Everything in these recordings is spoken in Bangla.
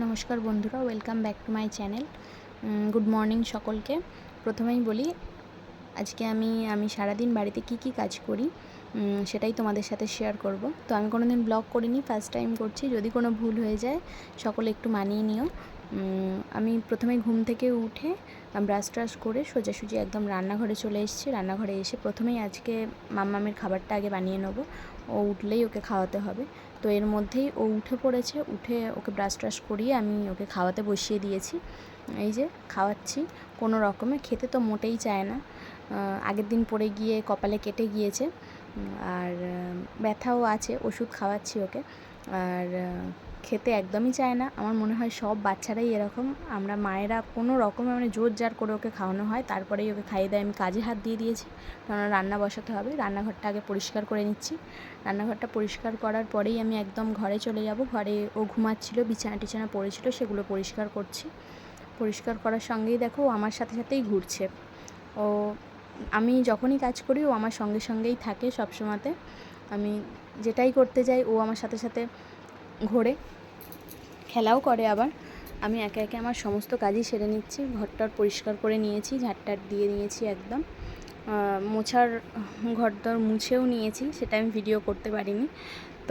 নমস্কার বন্ধুরা, welcome back to my channel. Good morning সকলকে। প্রথমেই বলি, আজকে আমি সারাদিন বাড়িতে কি কাজ করি সেটাই তোমাদের সাথে শেয়ার করব। তো আমি কোনো দিন ব্লগ করিনি, ফার্স্ট টাইম করছি। যদি কোনো ভুল হয়ে যায় সকলে একটু মানিয়ে নিও। আমি প্রথমে ঘুম থেকে উঠে ব্রাশ ট্রাশ করে সোজাসুজি একদম রান্নাঘরে চলে এসেছি। রান্নাঘরে এসে প্রথমেই আজকে মাম্মামের খাবারটা আগে বানিয়ে নেব। ও উঠলেই ওকে খাওয়াতে হবে। তো এর মধ্যেই ও উঠে পড়েছে। উঠে ওকে ব্রাশ ট্রাশ করিয়ে আমি ওকে খাওয়াতে বসিয়ে দিয়েছি। এই যে খাওয়াচ্ছি কোনো রকমে। খেতে তো মোটেই চায় না। আগের দিন পড়ে গিয়ে কপালে কেটে গিয়েছে, আর ব্যথাও আছে। ওষুধ খাওয়াচ্ছি ওকে। আর খেতে একদমই চায় না। আমার মনে হয় সব বাচ্চারাই এরকম। আমরা মায়েরা কোনো রকমে জোর জার করে ওকে খাওয়ানো হয়, তারপরেই ওকে খাইয়ে দেয়। আমি কাজে হাত দিয়ে দিয়েছি, কারণ রান্না বসাতে হবে। রান্নাঘরটা আগে পরিষ্কার করে নিচ্ছি। রান্নাঘরটা পরিষ্কার করার পরেই আমি একদম ঘরে চলে যাব। ঘরে ও ঘুমাচ্ছিল, বিছানা টিছানা পড়েছিল, সেগুলো পরিষ্কার করছি। পরিষ্কার করার সঙ্গেই দেখো ও আমার সাথে সাথেই ঘুরছে। ও আমি যখনই কাজ করি ও আমার সঙ্গে সঙ্গেই থাকে সবসময়তে। আমি যেটাই করতে যাই ও আমার সাথে সাথে ঘোরে, খেলাও করে। আবার আমি একে একে আমার সমস্ত কাজই সেরে নিচ্ছি। ঘরটার পরিষ্কার করে নিয়েছি, ঝাড়টার দিয়ে নিয়েছি একদম। মোছার ঘরদর মুছেও নিয়েছি, সেটা আমি ভিডিও করতে পারিনি।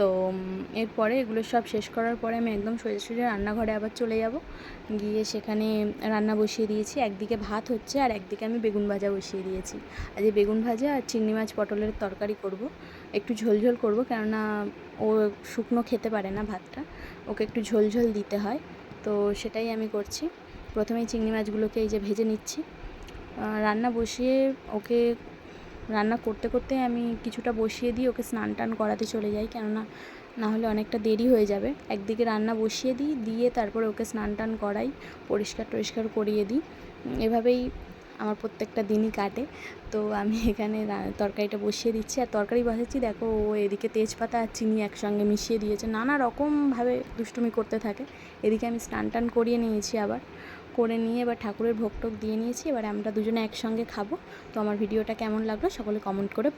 তো এরপরে এগুলো সব শেষ করার পরে আমি একদম সোজাসুজি রান্নাঘরে আবার চলে যাব। গিয়ে সেখানে রান্না বসিয়ে দিয়েছি। একদিকে ভাত হচ্ছে আর একদিকে আমি বেগুন ভাজা বসিয়ে দিয়েছি। আজ বেগুন ভাজা আর চিংড়ি মাছ পটলের তরকারি করব। একটু ঝোল করব, কেননা ও শুকনো খেতে পারে না ভাতটা, ওকে একটু ঝোল দিতে হয়। তো সেটাই আমি করছি। প্রথমেই চিংড়ি মাছগুলোকে এই যে ভেজে নিচ্ছি। রান্না বসিয়ে ওকে রান্না করতে করতে আমি কিছুটা বসিয়ে দিই, ওকে স্নান টান করাতে চলে যাই, কেননা না হলে অনেকটা দেরি হয়ে যাবে। একদিকে রান্না বসিয়ে দিই, দিয়ে তারপরে ওকে স্নান টান করাই, পরিষ্কার করিয়ে দিই। এভাবেই আমার প্রত্যেকটা দিনই কাটে। তো আমি এখানে তরকারিটা বসিয়ে দিচ্ছি। আর তরকারি বসাচ্ছি, দেখো ও এদিকে তেজপাতা আর চিনি একসঙ্গে মিশিয়ে দিয়েছে, নানা রকমভাবে দুষ্টুমি করতে থাকে। এদিকে আমি স্নান টান করিয়ে নিয়েছি, আবার করে নিয়ে এবার ঠাকুরের ভোগ টোগ দিয়ে নিয়েছি। এবার আমরা দুজনে একসঙ্গে খাবো। তো আমার ভিডিওটা কেমন লাগলো সকলে কমেন্ট করে